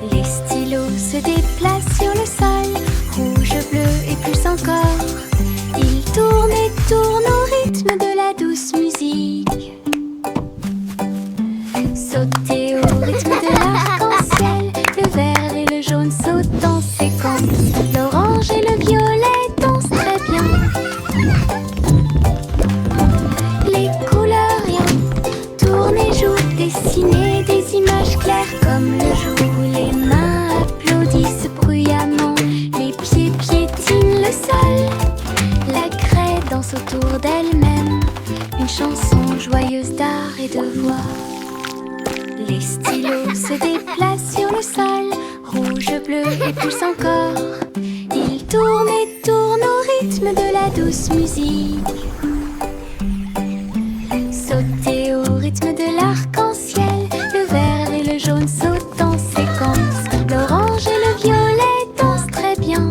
Les stylos se déplacent sur le sol, rouge, bleu et plus encore. Ils tournent et tournent au rythme de la douce musique. Sautez au rythme de l'arc-en-ciel, le vert et le jaune sautent en séquence. L'orange et le violet dansent très bien. Les couleurs rien tournent et jouent, dessinez des images claires comme le jour où les mains applaudissent bruyamment. Les pieds piétinent le sol, la craie danse autour d'elle-même. Une chanson joyeuse d'art et de voix. Les stylos se déplacent sur le sol, rouge, bleu et plus encore. Ils tournent et tournent au rythme de la douce musique. Sautez au rythme de l'arc-en-ciel, le vert et le jaune sautent en séquence. L'orange et le violet dansent très bien.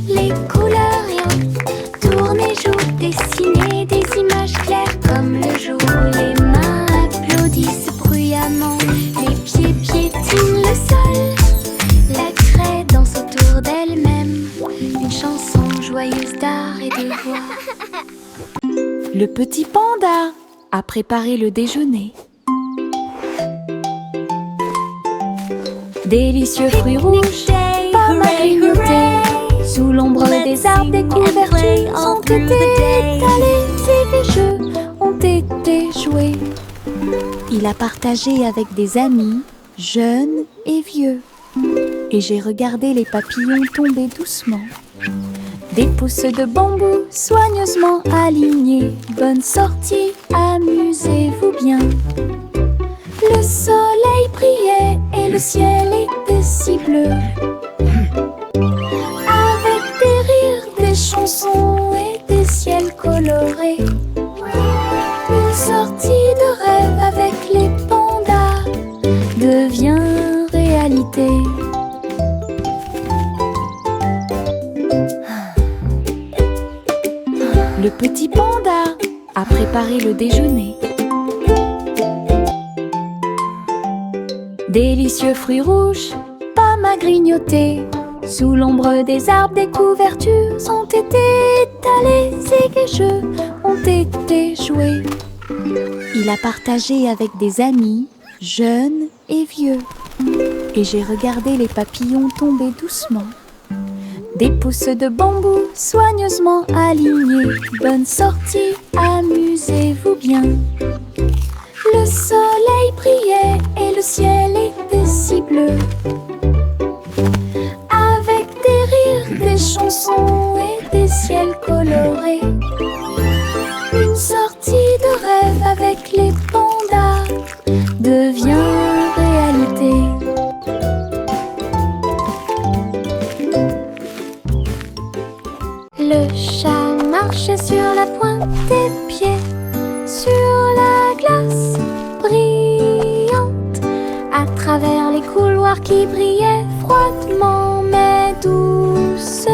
Les couleurs rien tournent et jouent, dessinez des images claires comme le jour où les mains applaudissent bruyamment. Les pieds piétinent le sol, la craie danse autour d'elle-même. Une chanson joyeuse d'art et de voix. Le petit panda a préparé le déjeuner. Délicieux fruits rouges, pommes à grignoter. Sous l'ombre des arbres, des couvertures ont été étalées et des jeux ont été joués. Il a partagé avec des amis, jeunes et vieux. Et j'ai regardé les papillons tomber doucement. Des pousses de bambou soigneusement alignées. Bonne sortie, amusez-vous bien. Le soleil brillait et le ciel était si bleu. Avec des rires, des chansons et des ciels colorés. Une sortie de rêve avec les pandas devient réalité. Le petit panda a préparé le déjeuner. Délicieux fruits rouges, pommes à grignoter. Sous l'ombre des arbres, des couvertures ont été étalées et des jeux ont été joués. Il a partagé avec des amis, jeunes et vieux. Et j'ai regardé les papillons tomber doucement. Des pousses de bambou soigneusement alignées. Bonne sortie, amusez-vous bien. Le soleil brillait et le ciel était si bleu. Avec des rires, des chansons et des ciels colorés. Une sortie de rêve avec les pandas devient réalité. Le chat marchait sur la pointe des pieds, sur la glace brillante, à travers les couloirs qui brillaient froidement mais doucement.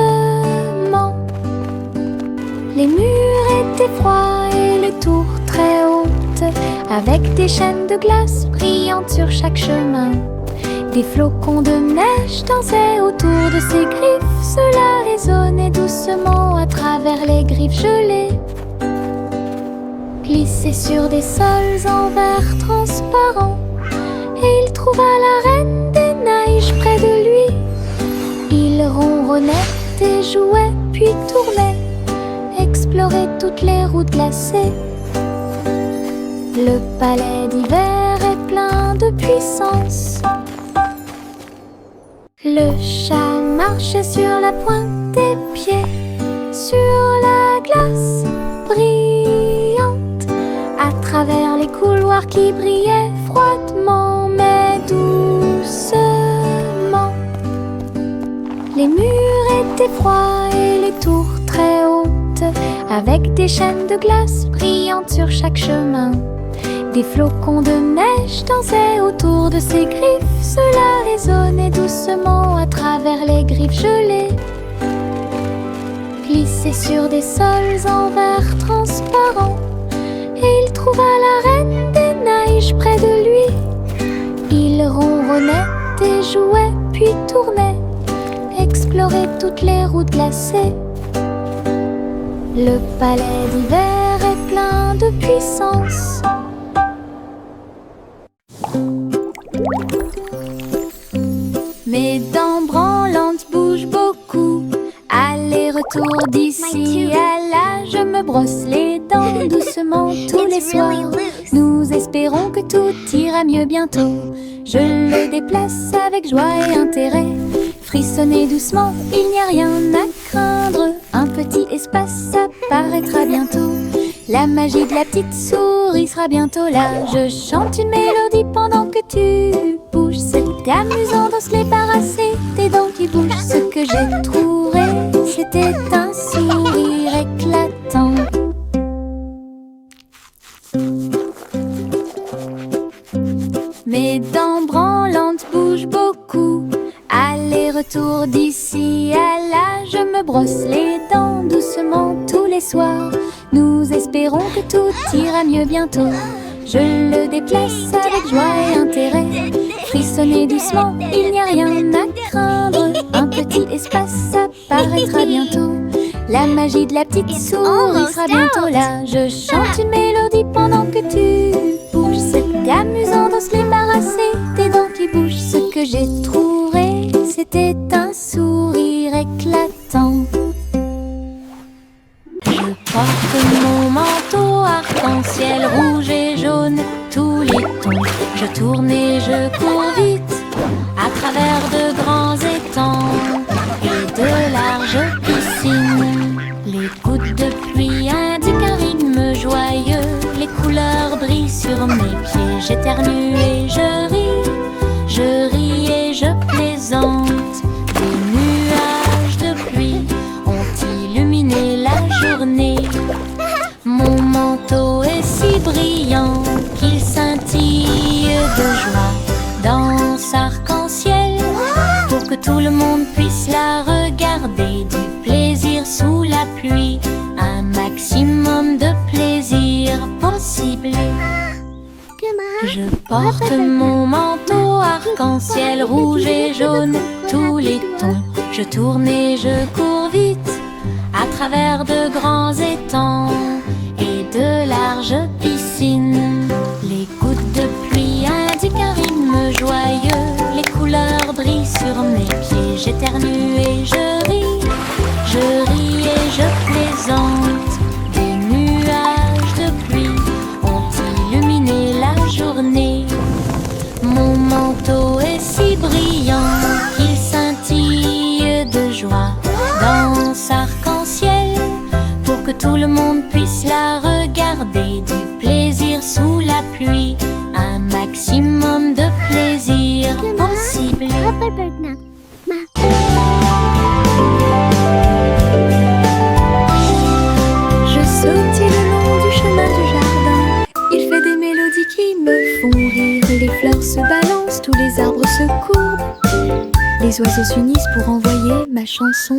Les murs étaient froids et les tours très hautes, avec des chaînes de glace brillantes sur chaque chemin. Des flocons de neige dansaient autour de ses griffes. Cela résonnait doucement à travers les griffes gelées. Glissait sur des sols en verre transparent, et il trouva la reine des neiges près de lui. Il ronronnait et jouait, puis tournait, explorait toutes les routes glacées. Le palais d'hiver est plein de puissance. Le chat marchait sur la pointe des pieds, sur la glace brillante, à travers les couloirs qui brillaient froidement mais doucement. Les murs étaient froids et les tours très hautes, avec des chaînes de glace brillantes sur chaque chemin. Des flocons de neige dansaient autour de ses griffes. Cela résonnait doucement à travers les griffes gelées. Glissait sur des sols en verre transparent, et il trouva la reine des neiges près de lui. ronronnaient et jouaient, puis tournaient, exploraient toutes les routes glacées. Le palais d'hiver est plein de puissance. Mes dents branlantes bougent beaucoup. Aller-retour d'ici à là, je me brosse les dents doucement tous les soirs. Nous espérons que tout ira mieux bientôt. Je le déplace avec joie et intérêt. Frissonnez doucement, il n'y a rien à craindre. Un petit espace apparaîtra bientôt. La magie de la petite souris sera bientôt là. Je chante une mélodie pendant que tu bouges. C'est amusant de se débarrasser des dents qui bougent. Ce que j'ai trouvé, c'était un sourire éclatant. Mes dents branlantes bougent beaucoup. Aller-retour d'ici à là, je me brosse les dents doucement tous les soirs. Nous espérons que tout ira mieux bientôt. Je le déplace avec joie et intérêt. Frissonnez doucement, il n'y a rien à craindre. Un petit espace apparaîtra bientôt. La magie de la petite souris sera bientôt là. Je chante une mélodie pendant que tu bouges. C'est amusant de se débarrasser des dents qui bougent. Ce que j'ai trouvé, c'était un sourire éclatant. Je porte mon manteau arc-en-ciel rouge et jaune, tous les tons. Je tourne et je cours vite à travers de grands étangs et de larges piscines. Les gouttes de pluie indiquent un rythme joyeux. Les couleurs brillent sur mes pieds. J'éternue et je ris et je plaisante. Des nuages de pluie ont illuminé la journée. Mon manteau est si brillant qu'il scintille de joie. Danse arc-en-ciel pour que tout le monde puisse la regarder. Du plaisir sous la pluie, un maximum de plaisir possible. Je porte mon manteau arc-en-ciel rouge et jaune, tous les tons. Je tourne et je cours vite à travers de grands étangs et de larges piscines. Les gouttes de pluie indiquent un rythme joyeux. Les couleurs brillent sur mes pieds. J'éternue et je ris et je plaisante. Des nuages de pluie ont illuminé la journée. Mon manteau est si brillant qu'il scintille de joie. Danse arc-en-ciel pour que tout le monde puisse la regarder. Du plaisir sous la pluie, un maximum de plaisir possible. Je sautille le long du chemin du jardin. Il fait des mélodies qui me font rire. Les fleurs se balancent, tous les arbres se courbent. Les oiseaux s'unissent pour envoyer ma chanson.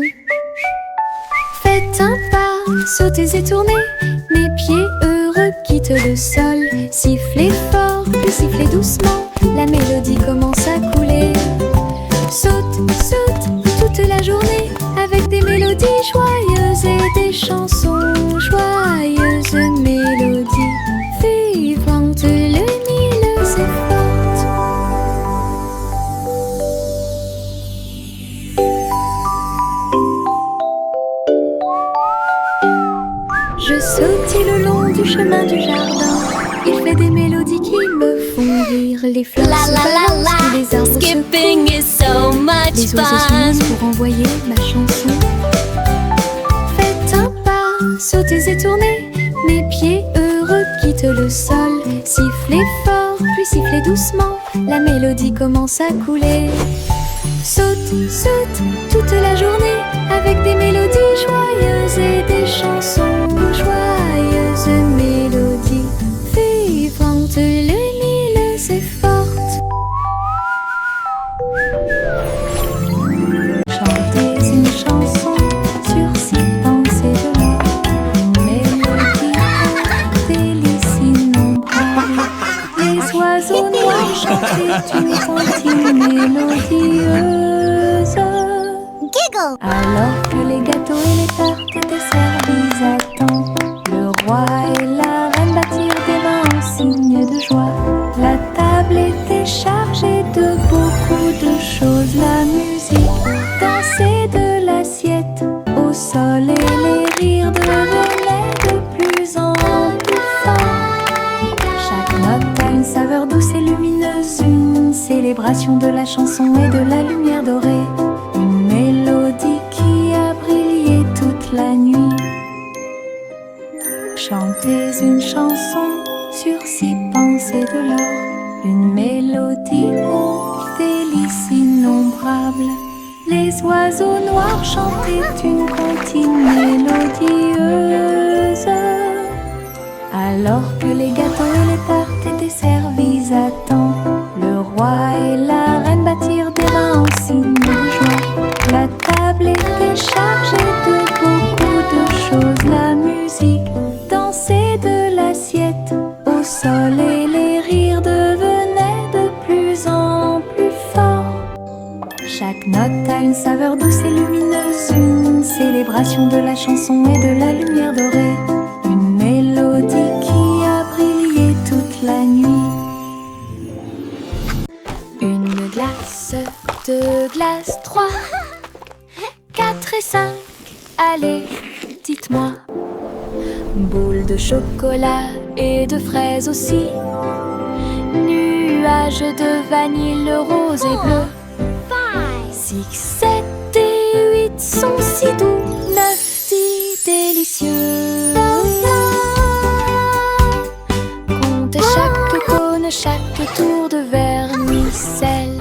Faites un pas, sautez et tournez. Mes pieds heureux quittent le sol. Sifflez fort, puis sifflez doucement. La mélodie commence à couler. Saute, saute toute la journée avec des mélodies joyeuses et des chansons joyeuses. Mélodies vivantes, lumineuses et fortes. Je sautille le long du chemin du jardin. Il fait des mélodies qui me font rire. Les fleurs se balancent, tous les arbres Skipping se is so much les oiseaux fun. s'unissent pour envoyer ma chanson. Faites un pas, sautez et tournez. Mes pieds heureux quittent le sol. Sifflez fort, puis sifflez doucement. La mélodie commence à couler. Saute, saute toute la journée avec des mélodies joyeuses et des chansons joyeuses. Mélodies vivantes, lumineuses et fortes. Chantez une chanson sur 6 pensées de moi. Mélodie, délice innombrable. Les oiseaux noirs chantaient une comptine mélodieuse. Giggle. Alors que les gâteaux et les tartes étaient servis à temps, le roi et la reine battirent des mains en signe de joie. La table était chargée de beaucoup de choses. La musique dansait de l'assiette au sol et les rires devenaient de plus en plus forts. Chaque note a une saveur douce et lumineuse, une célébration de la chanson et de la lumière dorée. Une mélodie qui a brillé toute la nuit. Chantez une chanson sur 6 pensées de l'or, une mélodie aux délices innombrables. Les oiseaux noirs chantaient une comptine mélodieuse. Alors que les gâteaux et les tartes étaient servis à temps, le roi et la reine battirent des mains en signe de joie. La table était chargée de beaucoup de choses. La musique dansait de l'assiette au sol et les rires devenaient de plus en plus forts. Chaque note a une saveur douce et lumineuse, une célébration de la chanson et de la lumière dorée. Une mélodie qui a brillé toute la nuit. Une glace, 2 glaces, 3, 4 et 5, allez, dites-moi. Boule de chocolat et de fraises aussi. Nuages de vanille rose et bleu. 6, 7 et 8 sont si doux. 9, 10 délicieux. Comptez chaque cône, chaque tour de vermicelle.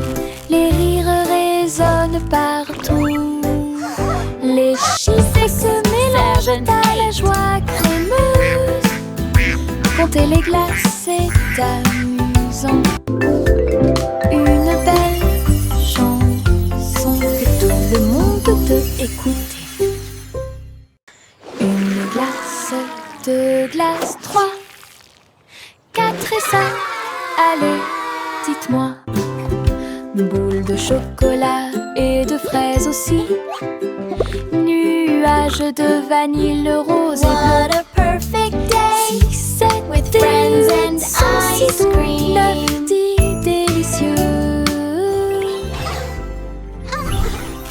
Les rires résonnent partout. Les chiffres se mélangent à la joie crémeuse. Compter les glaces est amusant. Une belle chanson que tout le monde peut écouter. Une glace, 2 glaces, 3, 4 et 5, allez, dites-moi. Boule de chocolat et de fraises aussi. Nuages de vanille rose et bleu. What a perfect day 6, 7 with friends and ice cream. 9, 10 délicieux.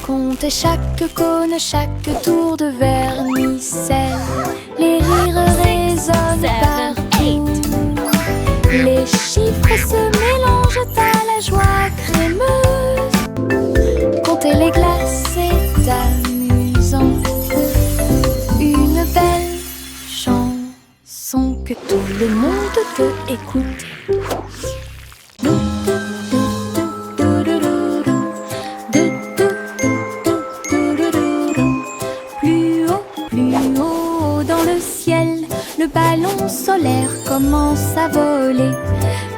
Comptez chaque cône, chaque tour de vermicelle. Les rires résonnent 7, partout. Les chiffres se mélangent à la joie crémeuse. Compter les glaces est amusant. Une belle chanson que tout le monde peut écouter. Plus haut dans le ciel, le ballon solaire commence à voler.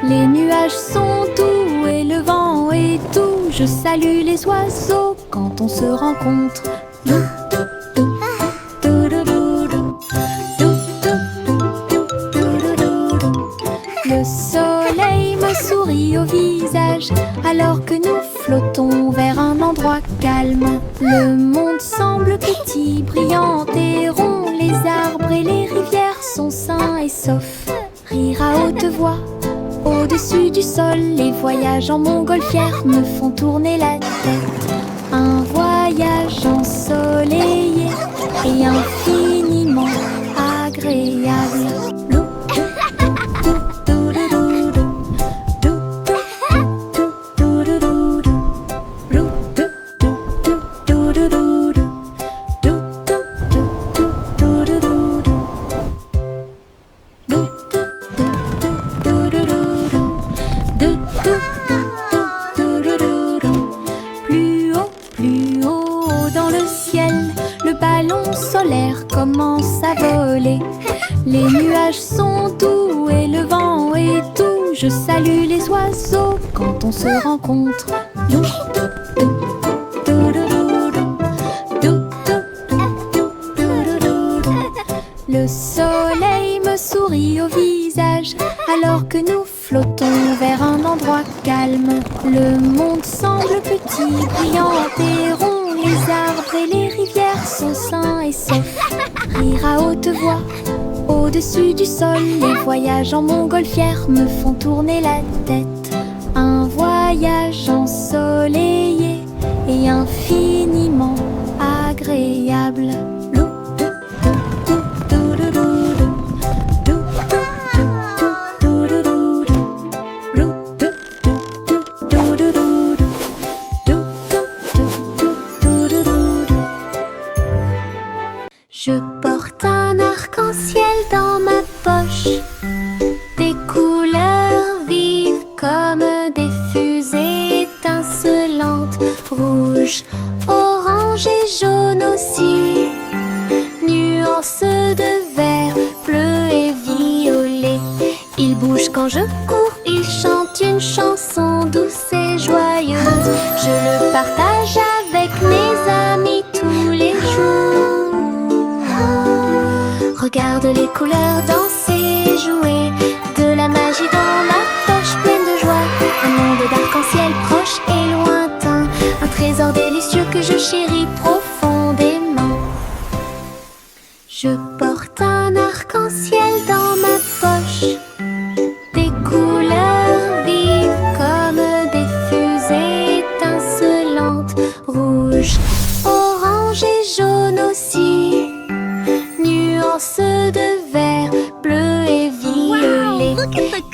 Les nuages sont doux et le vent est doux. Je salue les oiseaux quand on se rencontre. Le soleil me sourit au visage alors que nous flottons vers un endroit calme. Le monde semble petit, brillant et rond. Les arbres et les rivières sont sains et saufs. Rire à haute voix au-dessus du sol. Les voyages en montgolfière me font tourner la tête. Un voyage ensoleillé et infiniment agréable. Plus haut dans le ciel, le ballon solaire commence à voler. Les nuages sont doux et le vent est doux. Je salue les oiseaux quand on se rencontre. Le soleil me sourit au visage alors que nous Flottons vers un endroit calme. Le monde semble petit, brillant et rond. Les arbres et les rivières sont sains et saufs. Rire à haute voix au-dessus du sol. Les voyages en montgolfière me font tourner la tête. Un voyage ensoleillé et infiniment agréable. Je porte un arc-en-ciel dans ma poche, des couleurs vives comme des fusées étincelantes, rouge, orange et jaune aussi, nuances de vert, bleu et violet. Il bouge quand je cours, il chante une chanson douce et joyeuse. Je le partage avec mes amis tous les jours. Regarde les couleurs danser, jouer, de la magie dans ma poche pleine de joie. Un monde d'arc-en-ciel proche et lointain, un trésor délicieux que je chéris profondément. Je porte un arc-en-ciel dans ma poche, des couleurs vives comme des fusées étincelantes, rouge, orange et jaune aussi, nuances de vert, bleu et violet.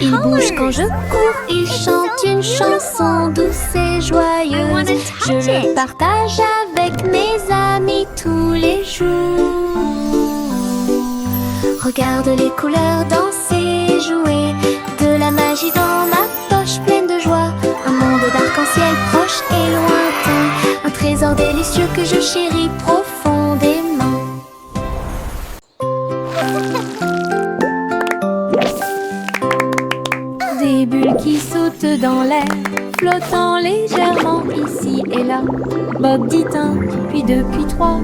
Il bouge quand je cours, il chante une chanson douce et joyeuse. Je le partage avec mes amis tous les jours. Regarde les couleurs danser, jouer, de la magie dans ma poche pleine de joie. Un monde d'arc-en-ciel proche et lointain, un trésor délicieux que je chéris profondément. Des bulles qui sautent dans l'air, flottant légèrement ici et là. Bob dit un, puis deux, puis trois.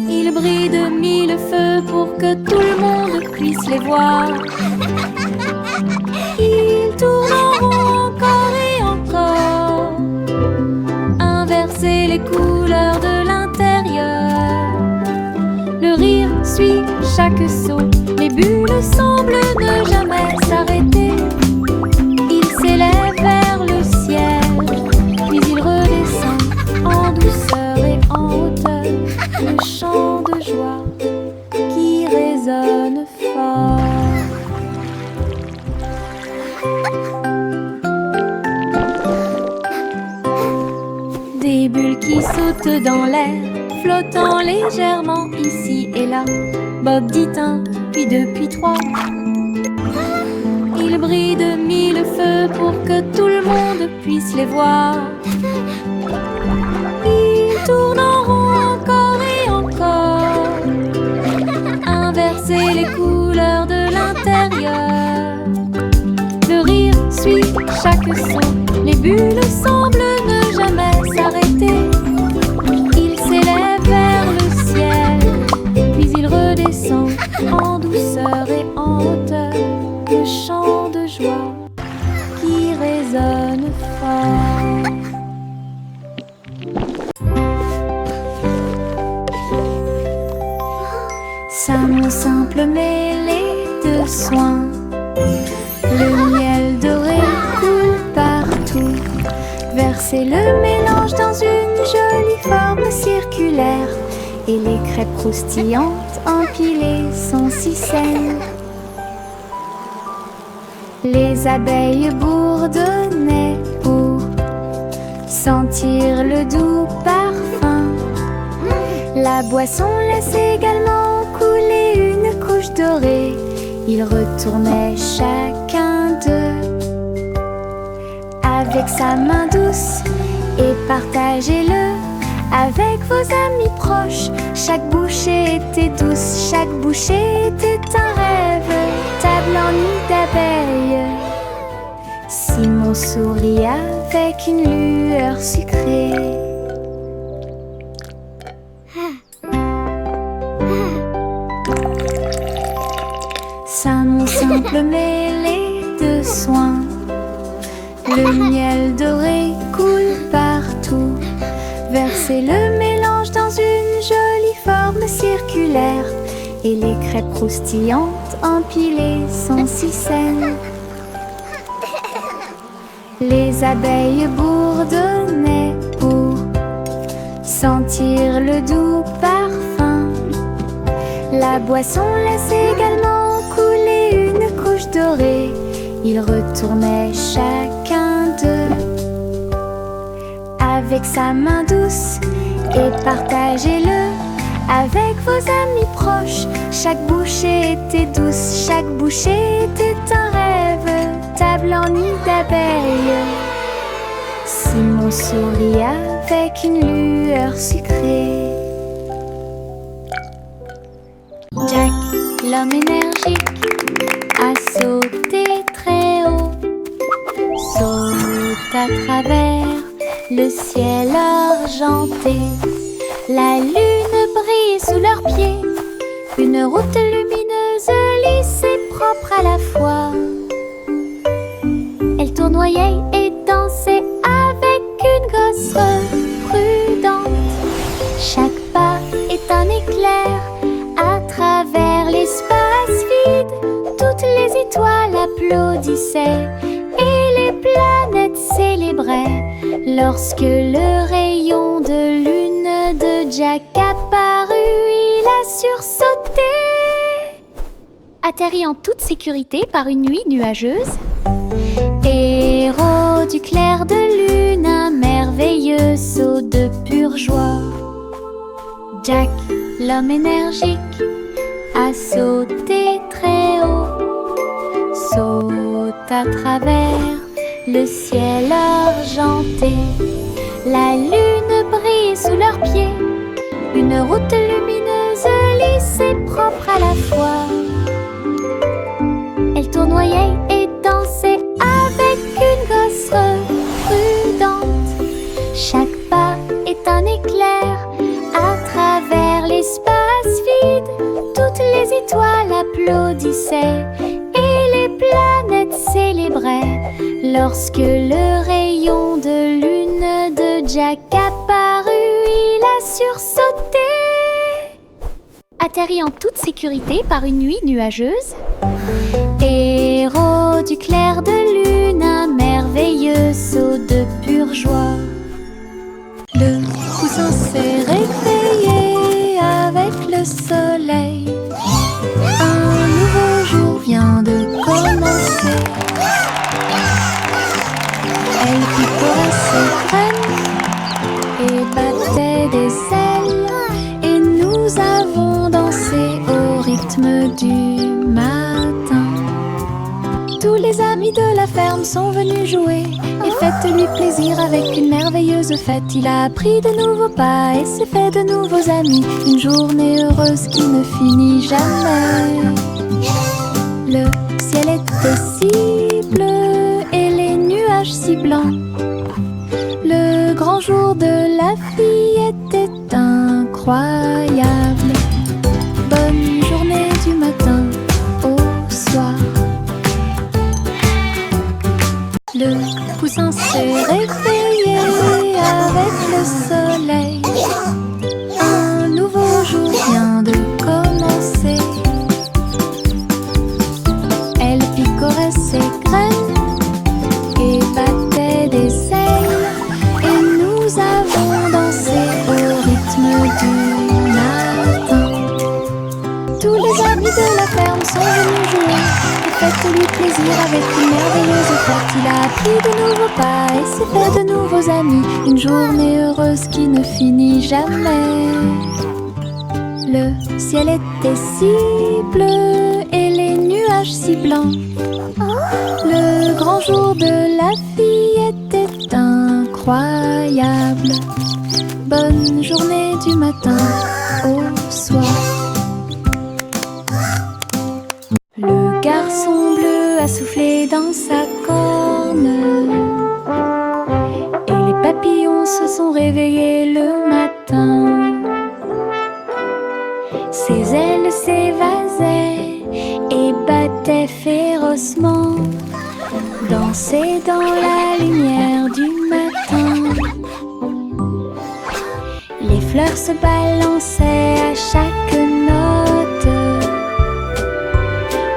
Ils brillent de mille feux pour que tout le monde puisse les voir. Ils tournent en rond encore et encore, inverser les couleurs de l'intérieur. Le rire suit chaque saut, les bulles semblent ne jamais s'arrêter. Ils s'élèvent vers le ciel, puis ils redescendent en douceur et en hauteur. Le chant de joie qui résonne fort. Des bulles qui sautent dans l'air, flottant légèrement ici et là. Bob dit un, puis deux, puis trois. Ils brillent de mille feux pour que tout le monde puisse les voir. Ils tournent en rond encore et encore, inverser les couleurs de l'intérieur. Le rire suit chaque son, les bulles semblent ne jamais s'arrêter. Ils s'élèvent vers le ciel, puis ils redescendent en douceur et en hauteur. Le chant de joie qui résonne fort. Ça mon simple mêlée de soins, le miel doré coule partout. Versez le mélange dans une jolie forme circulaire, et les crêpes croustillantes empilées sont si saines. Les abeilles bourdonnaient pour sentir le doux parfum. La boisson laisse également couler une couche dorée. Ils retournaient chacun d'eux avec sa main douce et partagez-le avec vos amis proches. Chaque bouchée était douce, chaque bouchée était un rêve. Table en nid d'abeilles, Simon sourit avec une lueur sucrée. Ça mon simple mêlée Le miel doré coule partout. Versez le mélange dans une jolie forme circulaire. Et les crêpes croustillantes empilées sont si saines. Les abeilles bourdonnaient pour sentir le doux parfum. La boisson laisse également couler une couche dorée. Ils retournaient chacun d'eux avec sa main douce et partagez-le avec vos amis proches. Chaque bouchée était douce, chaque bouchée était un rêve. Table en nid d'abeilles. Simon sourit avec une lueur sucrée. Jack, l'homme énergique, a sauté très haut. Saute à travers le ciel argenté. La lune brille sous leurs pieds. Une route lumineuse, lisse et propre à la fois. Elle tournoyait et dansait avec une gosse prudente. Chaque pas est un éclair à travers l'espace vide. Toutes les étoiles applaudissaient et les planètes célébraient lorsque le rayon de lune de Jack apparut. Il a sursauté, atterri en toute sécurité par une nuit nuageuse. Héros du clair de lune, un merveilleux saut de pure joie. Jack, l'homme énergique, a sauté très haut. Saute à travers le ciel argenté. La lune brille sous leurs pieds. Une route lumineuse, lisse et propre à la fois. Elle tournoyait et dansait avec une gosse prudente. Chaque pas est un éclair à travers l'espace vide. Toutes les étoiles applaudissaient et les planètes célébraient lorsque le rayon de lune de Jack apparut. Il a sursauté, atterri en toute sécurité par une nuit nuageuse. Héros du clair de lune, un merveilleux saut de pure joie. Le poussin s'est réveillé avec le soleil. Un nouveau jour vient de commencer. Elle picorait ses graines et battait des ailes. Et nous avons dansé au rythme du matin. Tous les amis de la ferme sont venus jouer et faites-lui plaisir avec une merveilleuse fête. Il a appris de nouveaux pas et s'est fait de nouveaux amis. Une journée heureuse qui ne finit jamais. Le ciel était si bleu et les nuages si blancs. Le grand jour de la fille était incroyable. Bonne journée du matin au soir. Le poussin s'est réveillé avec le soleil. Un nouveau jour vient de commencer. Elle picorait ses graines et battait des ailes. Et nous avons dansé au rythme du matin. Tous les amis de la ferme sont venus jouer et faites-lui plaisir avec une merveilleuse fête. Il a appris de nouveaux pas et s'est fait de nouveaux amis. Une journée heureuse qui ne finit jamais. Le ciel était si bleu et les nuages si blancs. Le grand jour de la fille était incroyable. Bonne journée du matin au soir. Le garçon bleu a soufflé dans sa corne et les papillons se sont réveillés le matin. Ses ailes s'évasaient et battaient férocement. danser dans la lumière du matin. Les fleurs se balançaient à chaque note,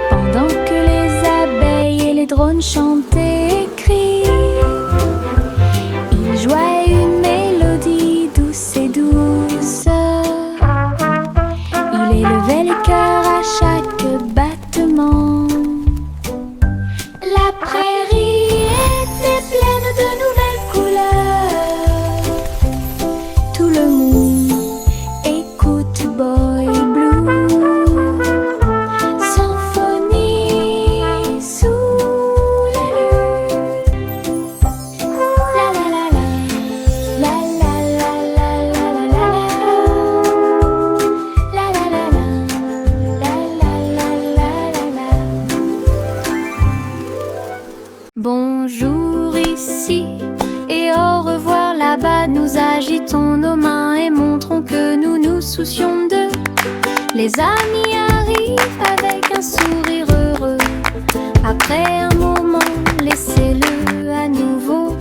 pendant que les abeilles et les drones chantaient et crient. Ils jouaient une mélodie douce et douce. Il élevait les cœurs à chaque battement. La prairie était pleine de nouvelles couleurs. Tout le monde écoute Boy Blue, symphonie sous la lune. La la la la, la la la la la la la, la la la la, la la la. Bonjour ici et au revoir là-bas. Nous agitons nos mains et montrons que nous nous soucions d'eux. Les amis arrivent avec un sourire heureux. Après un moment, laissez-le à nouveau.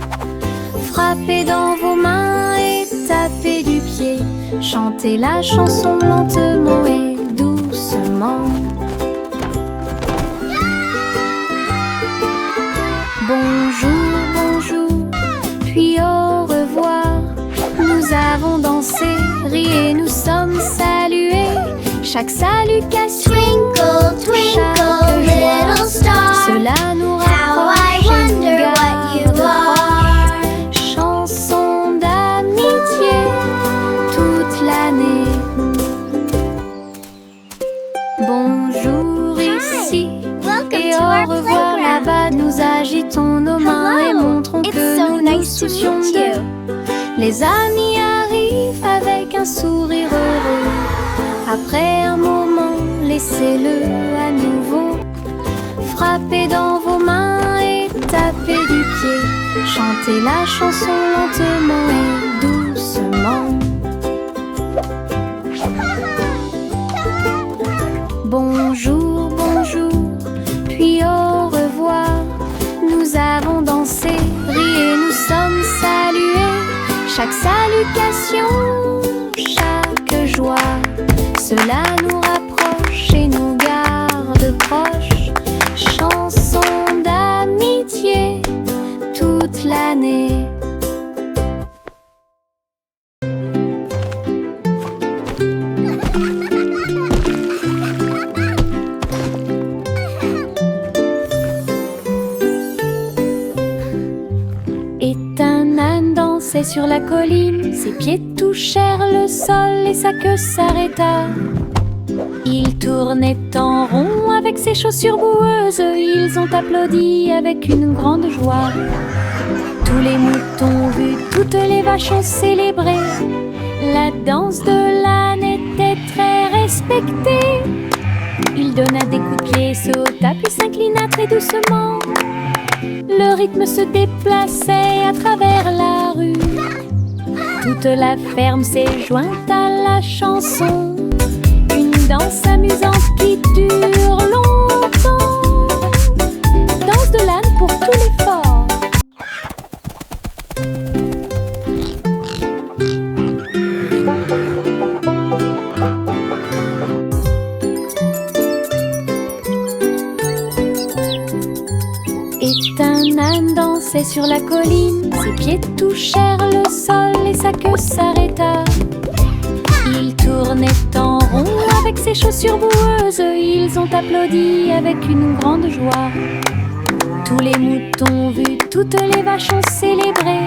Frappez dans vos mains et tapez du pied. Chantez la chanson lentement et doucement. Bonjour, bonjour, puis au revoir. Nous avons dansé, ri et nous sommes salués. Chaque salutation, Twinkle, twinkle, chaque little joie, star, cela nous how I rapproche et nous wonder what you garde are. proches. Chanson d'amitié toute l'année. Bonjour ici Welcome et to au our revoir playground. là-bas. Nous agitons nos mains et montrons It's que so nous nous nice to soucions meet d'eux. you. Les amis arrivent avec un sourire heureux. Après un moment, laissez-le à nouveau. Frappez dans vos mains et tapez du pied. Chantez la chanson lentement et doucement. Bonjour, bonjour, puis au revoir. Nous avons dansé, ri et nous sommes salués. Chaque salutation, chaque joie, cela nous rapproche et nous garde proches. Chanson d'amitié toute l'année. Et un âne dansait sur la colline. Ses pieds touchèrent le sol et sa queue s'arrêta. Il tournait en rond avec ses chaussures boueuses. Ils ont applaudi avec une grande joie. Tous les moutons ont vu, toutes les vaches ont célébré. La danse de l'âne était très respectée. Il donna des coups de pied, sauta puis s'inclina très doucement. Le rythme se déplaçait à travers la rue. Toute la ferme s'est jointe à la chanson. Une danse amusante qui dure longtemps. Danse de l'âne pour tout l'effort. Et un âne dansait sur la colline. Ses pieds touchèrent le sol et sa queue s'arrêta. Il tournait en rond avec ses chaussures boueuses. Ils ont applaudi avec une grande joie. Tous les moutons ont vu, toutes les vaches ont célébré.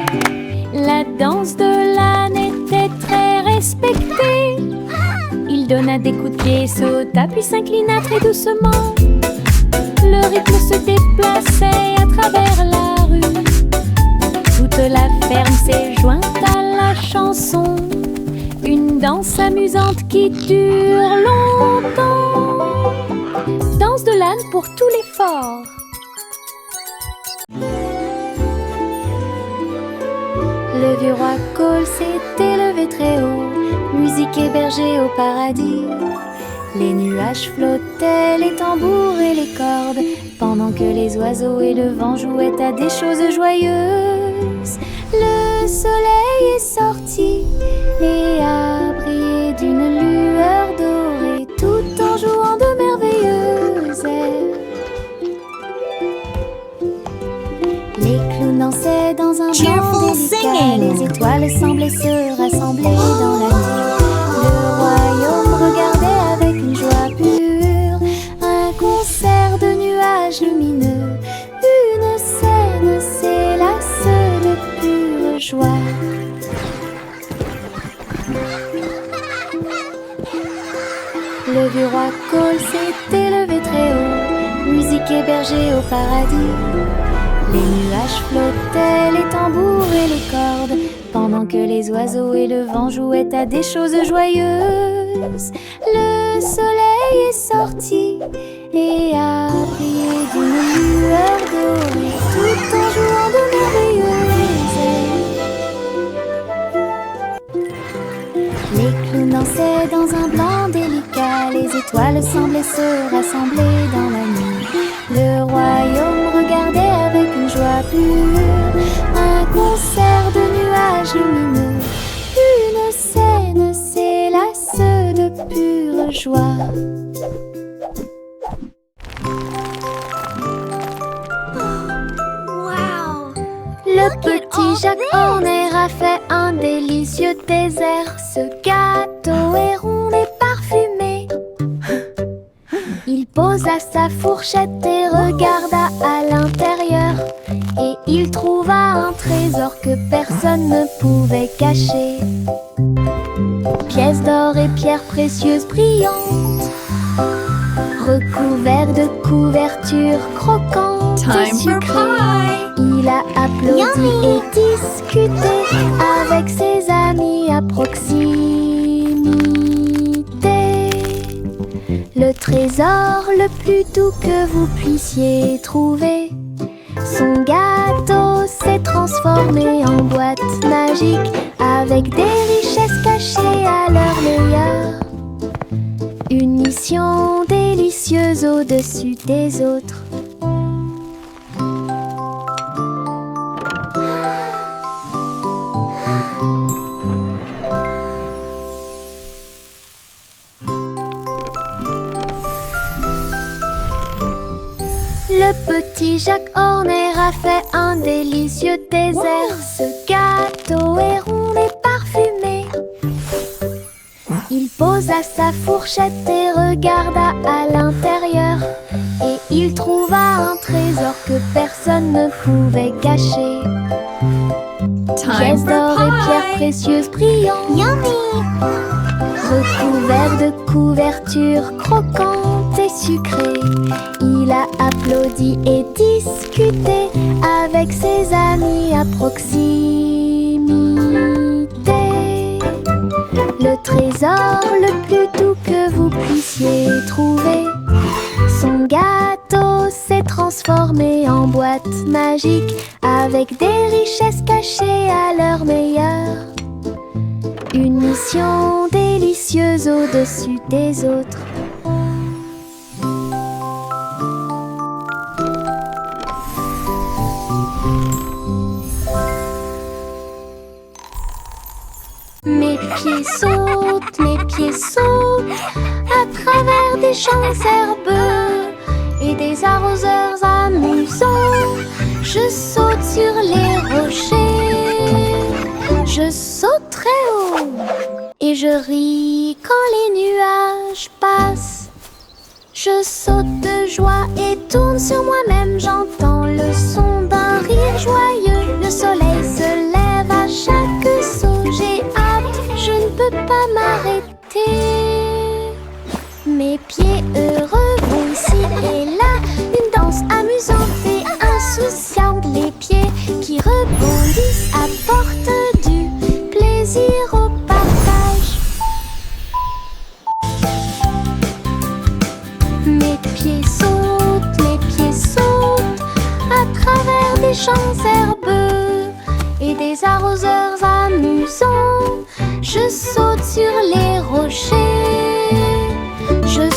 La danse de l'âne était très respectée. Il donna des coups de pied, sauta puis s'inclina très doucement. Le rythme se déplaçait à travers la rue. Toute la ferme s'est jointe à la chanson. Une danse amusante qui dure longtemps. Danse de l'âne pour tout l'effort. Le vieux roi Cole s'est élevé très haut. Musique et berger au paradis. Les nuages flottaient, les tambours et les cordes, pendant que les oiseaux et le vent jouaient à des choses joyeuses. Le soleil est sorti et a brillé d'une lueur dorée, tout en jouant de merveilleuses airs. Les clowns dansaient dans un blanc délicat, les étoiles semblaient se rassembler dans la nuit. Le royaume regardait avec une joie pure un concert de nuages lumineux. Une scène s'élasse de pure joie. Le vieux roi Cole s'est élevé très haut, musique hébergée au paradis. Les nuages flottaient, les tambours et les cordes, pendant que les oiseaux et le vent jouaient à des choses joyeuses. Le soleil est sorti et a brillé d'une lueur dorée, tout en jouant de merveilleuses airs. Les clowns dansaient dans un blanc délicat, les étoiles semblaient se rassembler dans la nuit. Le royaume regardait avec une joie pure un concert de nuages lumineux. Une scène s'élasse de pure joie. Le petit Jacques Horner a fait un délicieux dessert. Ce gâteau est rond et parfumé. Il posa sa fourchette et regarda à l'intérieur, et il trouva un trésor que personne ne pouvait cacher. Pièces d'or et pierres précieuses brillantes, recouverts de couvertures croquantes et sucrées. Il a applaudi et discuté avec ses amis à proximité. Le trésor le plus doux que vous puissiez trouver. Son gâteau s'est transformé en boîte magique, avec des richesses cachées à leur meilleur. Une mission délicieuse au-dessus des autres. Le petit Jacques Horner a fait un délicieux dessert. Ce gâteau est rond et parfumé. Il posa sa fourchette et regarda à l'intérieur, et il trouva un trésor que personne ne pouvait cacher. Pièces d'or et pierres précieuses brillantes, recouverts de couvertures croquantes et sucrées. Il a applaudi et discuté avec ses amis à proximité. Le trésor le plus doux que vous puissiez trouver. Son gâteau s'est transformé en boîte magique, avec des richesses cachées à leur meilleur. Une mission délicieuse au-dessus des autres. Mes pieds sautent à travers des champs herbeux et des arroseurs amusants. Je saute sur les rochers, je saute très haut et je ris quand les nuages passent. Je saute de joie et tourne sur moi-même, j'entends le son d'un rire joyeux. Le soleil se lève à chaque saut, j'ai hâte, je ne peux pas m'arrêter. Mes pieds heureux vont ici et là, une danse amusante et insouciante. Les pieds qui rebondissent apportent du plaisir au partage. Mes pieds sautent à travers des champs herbeux et des arroseurs amusants. Je saute sur les rochers, je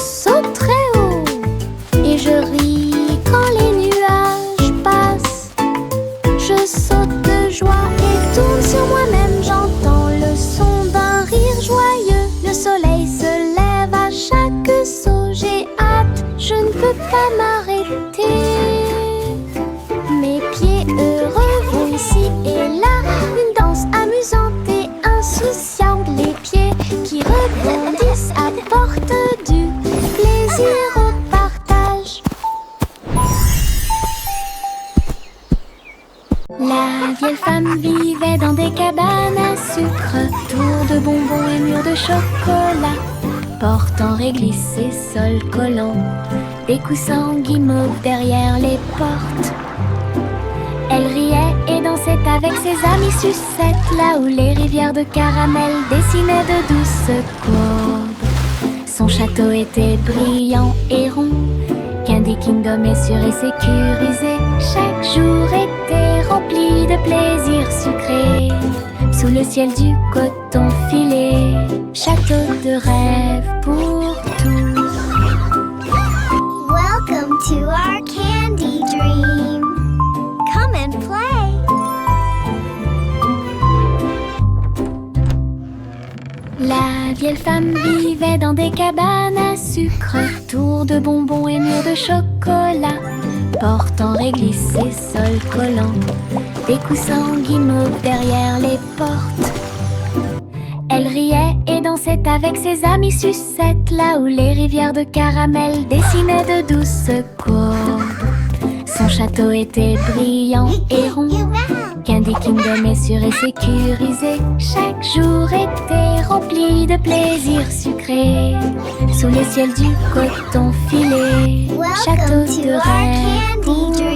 vieille femme vivait dans des cabanes à sucre, tours de bonbons et murs de chocolat, portes en réglisse et sol collant, des coussins guimauves derrière les portes. Elle riait et dansait avec ses amis sucettes, là où les rivières de caramel dessinaient de douces courbes. Son château était brillant et rond, Candy Kingdom est sûr et sécurisé. Chaque jour était rempli de plaisirs sucrés, sous le ciel du coton filé, château de rêve pour tous. Welcome to our candy dream. Come and play. La vieille femme vivait dans des cabanes à sucre, tours de bonbons et murs de chocolat, portes en réglisse et sol collant, des coussins guimauves derrière les portes. Elle riait et dansait avec ses amis sucettes, là où les rivières de caramel dessinaient de douces courbes. Son château était brillant et rond, Candy Kingdom est sûr et sécurisé. Chaque jour était rempli de plaisirs sucrés, sous le ciel du coton filé, château Welcome de to our rêve candy dream.